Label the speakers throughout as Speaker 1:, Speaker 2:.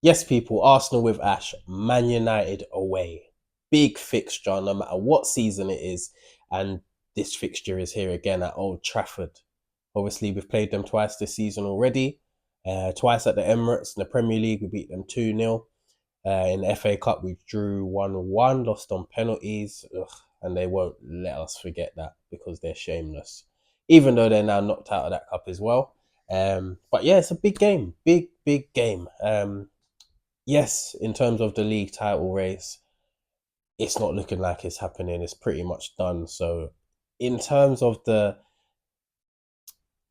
Speaker 1: Yes, people, Arsenal with Ash, Man United away. Big fixture, no matter what season it is. And this fixture is here again at Old Trafford. Obviously, we've played them twice this season already. Twice at the Emirates. In the Premier League, we beat them 2-0. In the FA Cup, we drew 1-1, lost on penalties. Ugh, and they won't let us forget that because they're shameless. Even though they're now knocked out of that cup as well. But yeah, it's a big game. Big game. Yes, in terms of the league title race, it's not looking like it's happening. It's pretty much done. So, in terms of the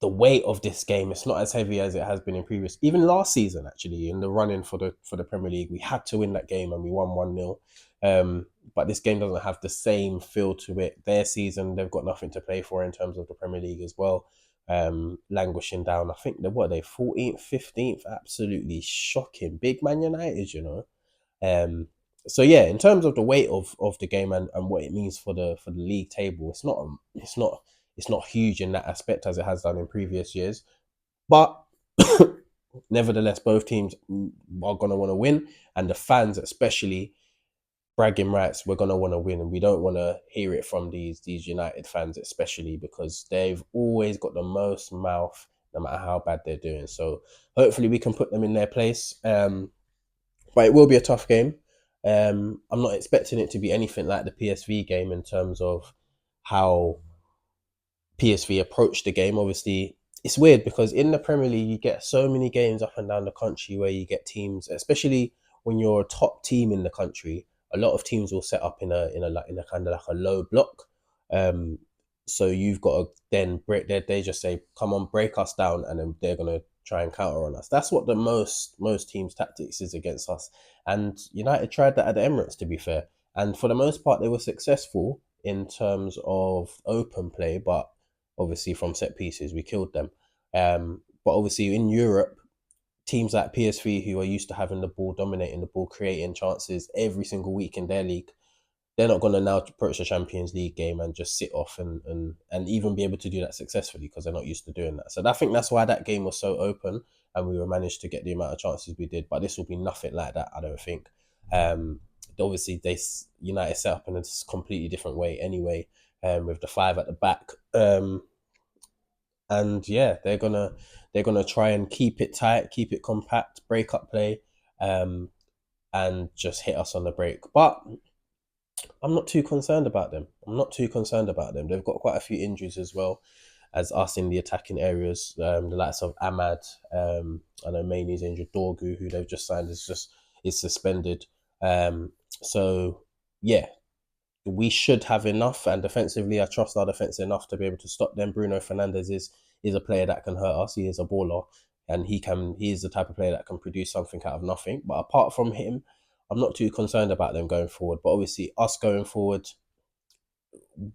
Speaker 1: weight of this game, it's not as heavy as it has been in previous. Even last season, actually, in the running for the Premier League, we had to win that game and we won 1-0. But this game doesn't have the same feel to it. Their season, they've got nothing to play for in terms of the Premier League as well. Languishing down. I think what are they 14th, 15th, absolutely shocking. Big Man United, you know. So yeah, in terms of the weight of the game and what it means for the league table, it's not huge in that aspect as it has done in previous years. But nevertheless, both teams are gonna want to win, and the fans especially bragging rights. We're gonna want to win, and we don't want to hear it from these United fans, especially because they've always got the most mouth, no matter how bad they're doing. So hopefully we can put them in their place. But it will be a tough game. I'm not expecting it to be anything like the PSV game in terms of how PSV approached the game. Obviously, it's weird because in the Premier League, you get so many games up and down the country where you get teams, especially when you're a top team in the country. A lot of teams will set up in a kind of like a low block. Um, so you've got to then break. They just say, "Come on, break us down," and then they're gonna try and counter on us. That's what the most teams' tactics is against us. And United tried that at the Emirates, to be fair, and for the most part, they were successful in terms of open play, but obviously from set pieces, we killed them. But obviously in Europe, teams like PSV, who are used to having the ball, dominating the ball, creating chances every single week in their league, they're not going to now approach a Champions League game and just sit off and even be able to do that successfully because they're not used to doing that. So I think that's why that game was so open and we were managed to get the amount of chances we did. But this will be nothing like that, I don't think. Um, Obviously, they United set up in a completely different way anyway, with the five at the back. And yeah, they're gonna try and keep it tight, keep it compact, break up play, um, and just hit us on the break. But I'm not too concerned about them. I'm not too concerned about them. They've got quite a few injuries as well as us in the attacking areas. The likes of Ahmad, I know Mainy's injured. Dorgu, who they've just signed, is suspended. So yeah, we should have enough. And defensively, I trust our defense enough to be able to stop them. Bruno Fernandez is a player that can hurt us. He is a baller, and he is the type of player that can produce something out of nothing. But apart from him, I'm not too concerned about them going forward. But obviously, us going forward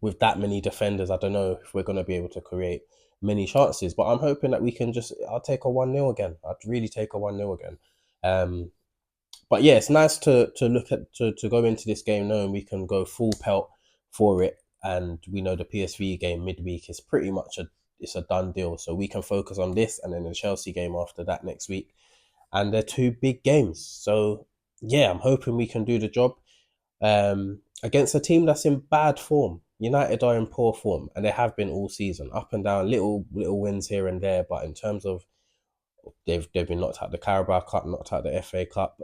Speaker 1: with that many defenders, I don't know if we're going to be able to create many chances. But I'm hoping that we can just. I'll take a 1-0 again. I'd really take a 1-0 again. Um, but yeah, it's nice to look at to go into this game knowing we can go full pelt for it, and we know the PSV game midweek is pretty much a done deal. So we can focus on this, and then the Chelsea game after that next week, and they're two big games. So yeah, I'm hoping we can do the job against a team that's in bad form. United are in poor form, and they have been all season, up and down, little wins here and there. But in terms of they've been knocked out the Carabao Cup, knocked out the FA Cup,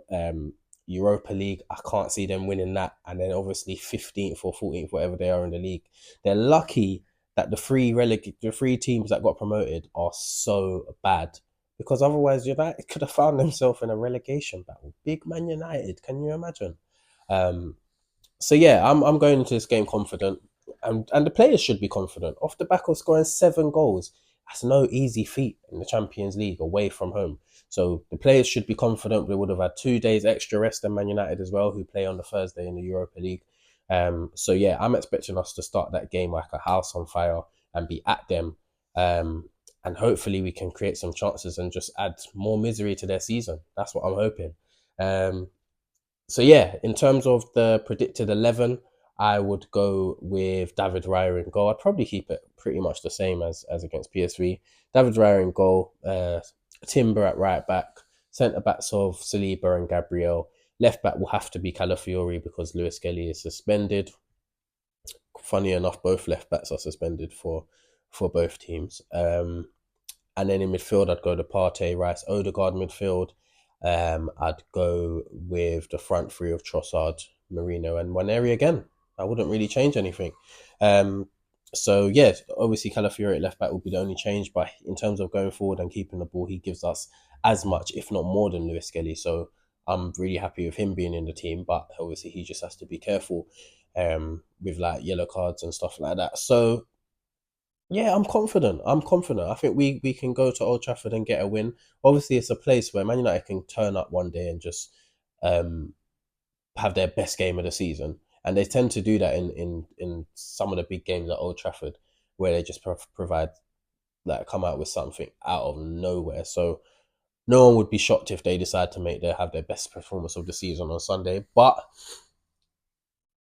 Speaker 1: Europa League. I can't see them winning that. And then obviously 15th or 14th, whatever they are in the league. They're lucky that the three teams that got promoted are so bad. Because otherwise United could have found themselves in a relegation battle. Big Man United, can you imagine? Um, so yeah, I'm going into this game confident, and the players should be confident off the back of scoring 7 goals. That's no easy feat in the Champions League away from home. So the players should be confident. We would have had 2 days extra rest than Man United as well, who play on the Thursday in the Europa League. So yeah, I'm expecting us to start that game like a house on fire and be at them. And hopefully we can create some chances and just add more misery to their season. That's what I'm hoping. Um, so yeah, in terms of the predicted 11, I would go with David Raya in goal. I'd probably keep it pretty much the same as against PSV. David Raya in goal, Timber at right back, Centre backs of Saliba and Gabriel. Left back will have to be Calafiori because Lewis Kelly is suspended. Funny enough, both left backs are suspended for both teams. And then in midfield, I'd go to Partey, Rice, Odegaard midfield. I'd go with the front three of Trossard, Marino, and Waneri again. I wouldn't really change anything. Um, so yeah, obviously Calafiori at left back would be the only change, but in terms of going forward and keeping the ball, he gives us as much, if not more, than Lewis Kelly. So I'm really happy with him being in the team, but obviously he just has to be careful with like yellow cards and stuff like that. So yeah, I'm confident. I'm confident. I think we can go to Old Trafford and get a win. Obviously, it's a place where Man United can turn up one day and just um, have their best game of the season, and they tend to do that in some of the big games at Old Trafford, where they just provide like come out with something out of nowhere. So no one would be shocked if they decide to have their best performance of the season on Sunday, but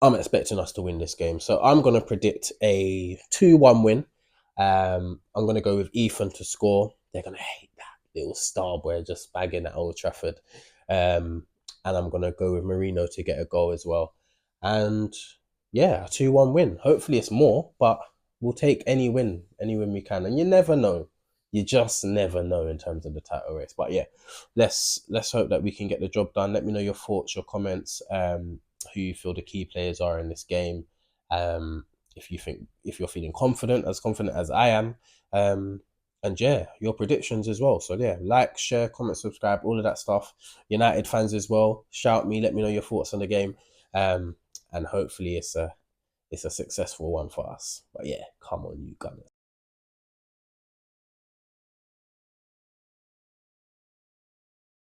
Speaker 1: I'm expecting us to win this game. So I'm going to predict a 2-1 win. I'm going to go with Ethan to score. They're going to hate that little star boy just bagging at Old Trafford. And I'm going to go with Marino to get a goal as well. And yeah, a 2-1 win. Hopefully it's more, but we'll take any win we can. And you never know. You just never know in terms of the title race. But yeah, let's hope that we can get the job done. Let me know your thoughts, your comments. Who you feel the key players are in this game. If you're feeling confident as I am, and yeah, your predictions as well. So yeah, like, share, comment, subscribe, all of that stuff. United fans as well, shout me, let me know your thoughts on the game, and hopefully it's a successful one for us. But yeah, come on, you gunners.